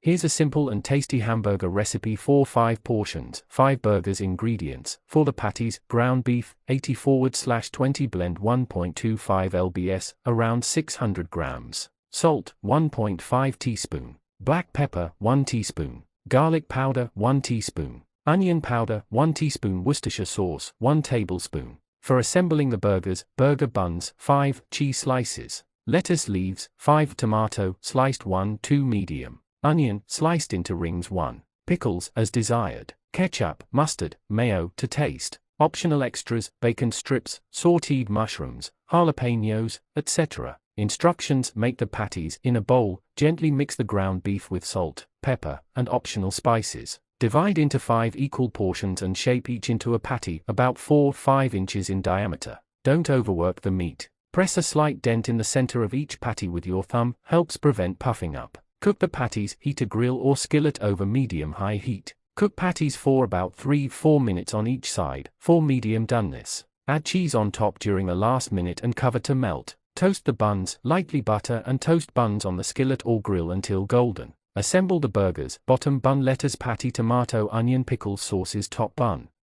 Here's a simple and tasty hamburger recipe for 5 portions, 5 burgers. Ingredients: for the patties, ground beef, 80/20 blend 1.25 lbs, around 600 grams, salt, 1.5 teaspoon, black pepper, 1 teaspoon, garlic powder, 1 teaspoon, onion powder, 1 teaspoon, Worcestershire sauce, 1 tablespoon. For assembling the burgers: burger buns, 5, cheese slices, lettuce leaves, 5, tomato, sliced 1, 2 medium, onion, sliced into rings 1, pickles as desired, ketchup, mustard, mayo to taste, optional extras, bacon strips, sauteed mushrooms, jalapenos, etc. Instructions: make the patties in a bowl, gently mix the ground beef with salt, pepper, and optional spices. Divide into 5 equal portions and shape each into a patty about 4-5 inches in diameter. Don't overwork the meat. Press a slight dent in the center of each patty with your thumb, helps prevent puffing up. Cook the patties, heat a grill or skillet over medium-high heat. Cook patties for about 3-4 minutes on each side, for medium doneness. Add cheese on top during the last minute and cover to melt. Toast the buns, lightly butter and toast buns on the skillet or grill until golden. Assemble the burgers: bottom bun, lettuce patty, tomato, onion, pickles, sauces, top bun.